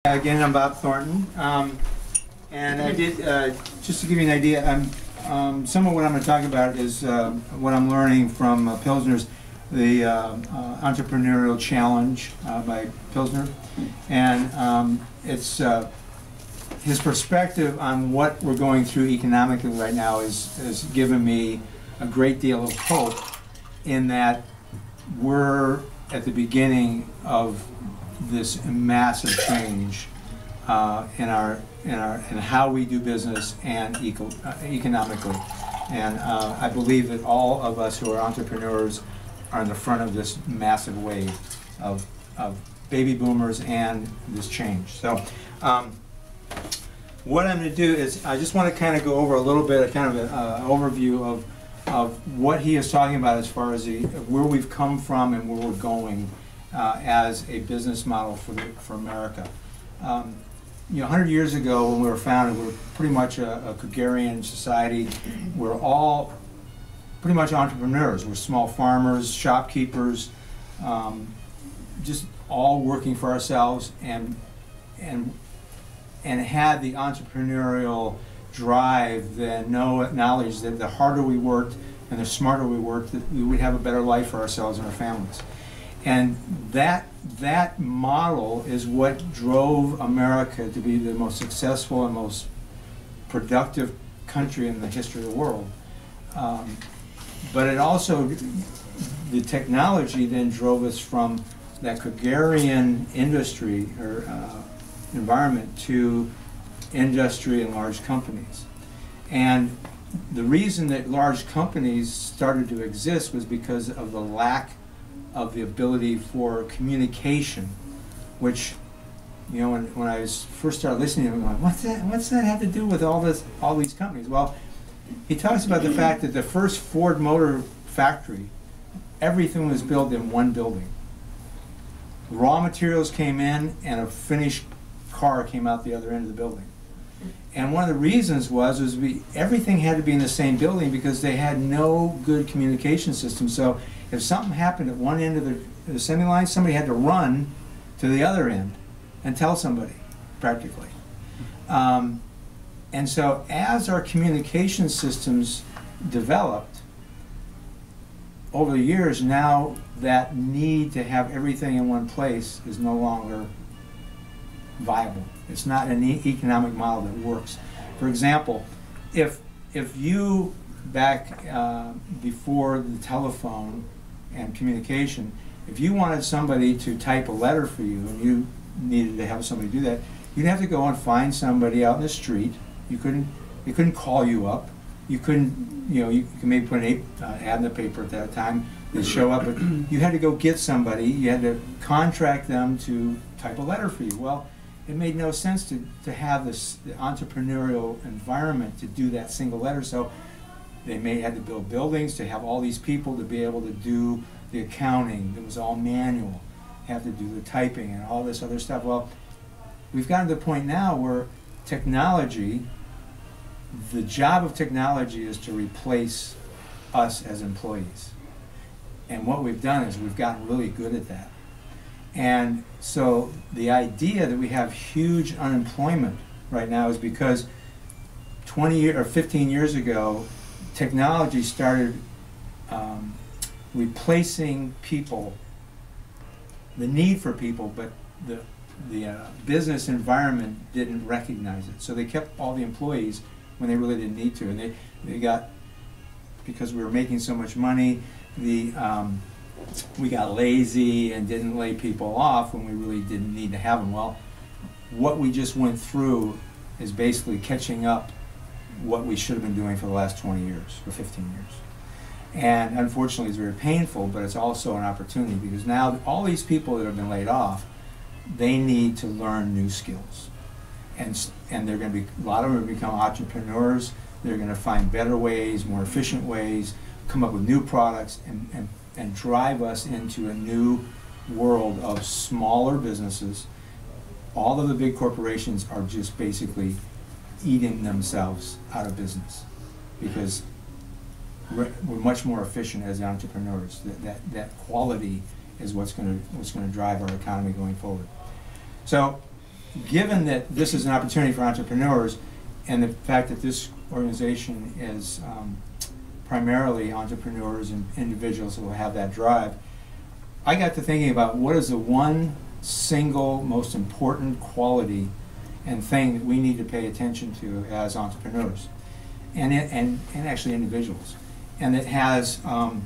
Again, I'm Bob Thornton, and I did, just to give you an idea, some of what I'm going to talk about is what I'm learning from Pilsner's, the Entrepreneurial Challenge by Pilsner, and it's his perspective on what we're going through economically right now has given me a great deal of hope in that we're at the beginning of this massive change in how we do business and economically, and I believe that all of us who are entrepreneurs are in the front of this massive wave of baby boomers and this change. So what I'm going to do is I just want to kind of go over a little bit, kind of an overview of what he is talking about as far as where we've come from and where we're going as a business model for America. You know, 100 years ago when we were founded, we were pretty much a gregarian society. We're all pretty much entrepreneurs. We're small farmers, shopkeepers, just all working for ourselves, and had the entrepreneurial drive, the knowledge that the harder we worked and the smarter we worked, that we would have a better life for ourselves and our families. And that model is what drove America to be the most successful and most productive country in the history of the world. But it also, the technology then drove us from that gregarian industry or environment to industry and large companies. And the reason that large companies started to exist was because of the lack of the ability for communication, which, you know, when I first started listening to him, I'm like, what's that have to do with all these companies? Well, he talks about the fact that the first Ford Motor factory, everything was built in one building. Raw materials came in and a finished car came out the other end of the building. And one of the reasons was everything had to be in the same building because they had no good communication system. So if something happened at one end of the assembly line, somebody had to run to the other end and tell somebody, practically. And so as our communication systems developed over the years, now that need to have everything in one place is no longer viable. It's not an economic model that works. For example, if you, back before the telephone and communication, if you wanted somebody to type a letter for you and you needed to have somebody do that, you'd have to go and find somebody out in the street. They couldn't call you up. You couldn't, you know, you could maybe put an ad in the paper at that time. They'd show up, but you had to go get somebody. You had to contract them to type a letter for you. Well, it made no sense to have the entrepreneurial environment to do that single letter. So they had to build buildings to have all these people to be able to do the accounting. It was all manual. Have to do the typing and all this other stuff. Well, we've gotten to the point now where technology, the job of technology is to replace us as employees. And what we've done is we've gotten really good at that. And so the idea that we have huge unemployment right now is because 20 or 15 years ago, technology started replacing people, the need for people, but the business environment didn't recognize it. So they kept all the employees when they really didn't need to. And they got, because we were making so much money, we got lazy and didn't lay people off when we really didn't need to have them. Well, what we just went through is basically catching up what we should have been doing for the last 20 years or 15 years. And unfortunately, it's very painful, but it's also an opportunity because now all these people that have been laid off, they need to learn new skills. And they're going to be, a lot of them will become entrepreneurs. They're going to find better ways, more efficient ways, come up with new products, and drive us into a new world of smaller businesses. All of the big corporations are just basically eating themselves out of business because we're much more efficient as entrepreneurs. That quality is what's going to drive our economy going forward. So given that this is an opportunity for entrepreneurs, and the fact that this organization is primarily entrepreneurs and individuals who will have that drive, I got to thinking about what is the one single most important quality and thing that we need to pay attention to as entrepreneurs, and actually individuals, and it has a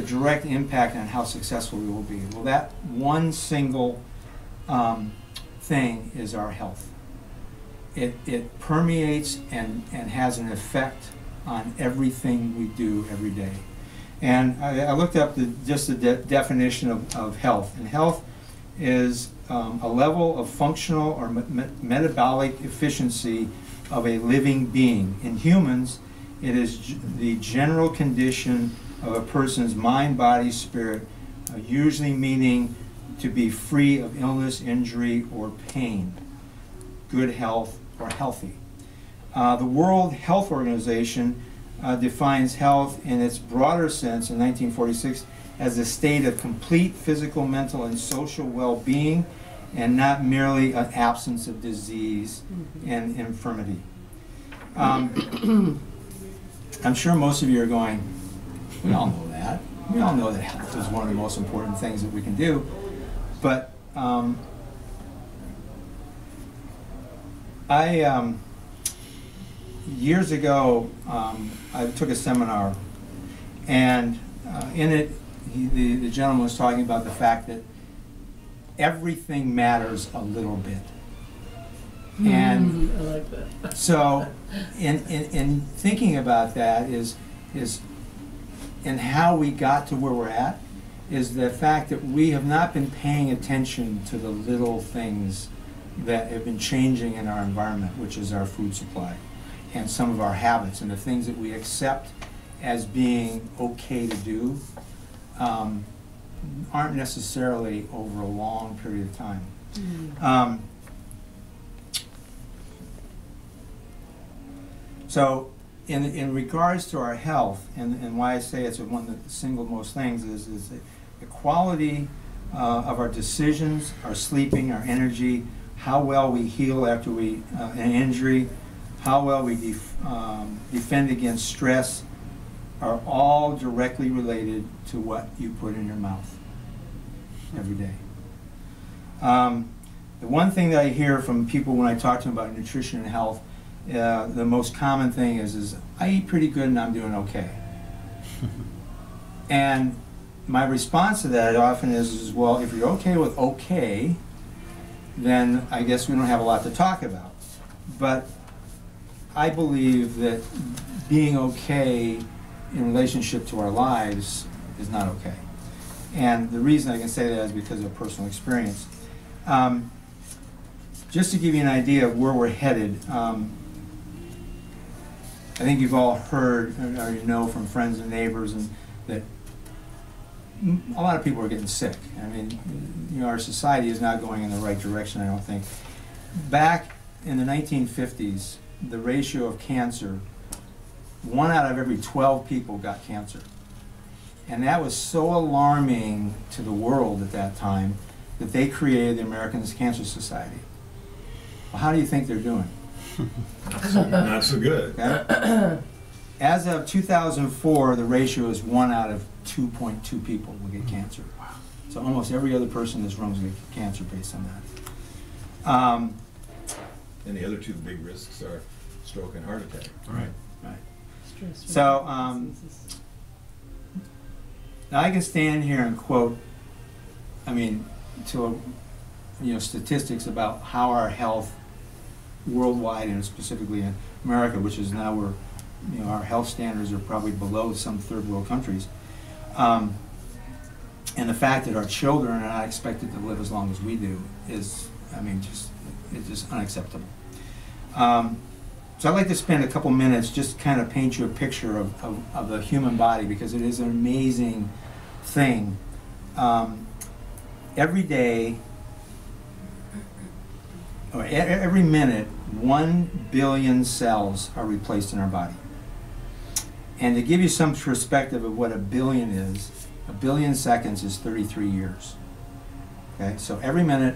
direct impact on how successful we will be. Well, that one single thing is our health. It permeates and has an effect on everything we do every day. And I looked up just the definition of health. And health is a level of functional or metabolic efficiency of a living being. In humans, it is the general condition of a person's mind, body, spirit, usually meaning to be free of illness, injury, or pain. Good health or healthy. The World Health Organization defines health in its broader sense in 1946 as a state of complete physical, mental, and social well-being, and not merely an absence of disease and infirmity. I'm sure most of you are going, we all know that. We all know that health is one of the most important things that we can do. But years ago, I took a seminar, and in it, the gentleman was talking about the fact that everything matters a little bit. And I like that. so, in thinking about that is and how we got to where we're at, is the fact that we have not been paying attention to the little things that have been changing in our environment, which is our food supply and some of our habits and the things that we accept as being okay to do aren't necessarily over a long period of time. So in regards to our health, and why I say it's one of the single most things is the quality of our decisions, our sleeping, our energy, how well we heal after an injury, how well we defend against stress, are all directly related to what you put in your mouth every day. The one thing that I hear from people when I talk to them about nutrition and health, the most common thing is I eat pretty good and I'm doing okay. And my response to that often is, well, if you're okay with okay, then I guess we don't have a lot to talk about. But I believe that being okay in relationship to our lives is not okay. And the reason I can say that is because of personal experience. Just to give you an idea of where we're headed, I think you've all heard or you know from friends and neighbors that a lot of people are getting sick. I mean, our society is not going in the right direction, I don't think. Back in the 1950s, the ratio of cancer, 1 out of every 12 people got cancer. And that was so alarming to the world at that time that they created the American Cancer Society. Well, how do you think they're doing? Not so good. Okay? As of 2004, the ratio is 1 out of 2.2 people will get cancer. Wow. So almost every other person in this room is going to get cancer based on that. And the other two big risks are stroke and heart attack. Right. So now I can stand here and quote, statistics about how our health worldwide and specifically in America, which is now where our health standards are probably below some third world countries, and the fact that our children are not expected to live as long as we do is, it's just unacceptable. So I'd like to spend a couple minutes just kind of paint you a picture of the human body, because it is an amazing thing. Every day, or every minute, 1 billion cells are replaced in our body. And to give you some perspective of what a billion is, 1 billion seconds is 33 years. Okay, so every minute,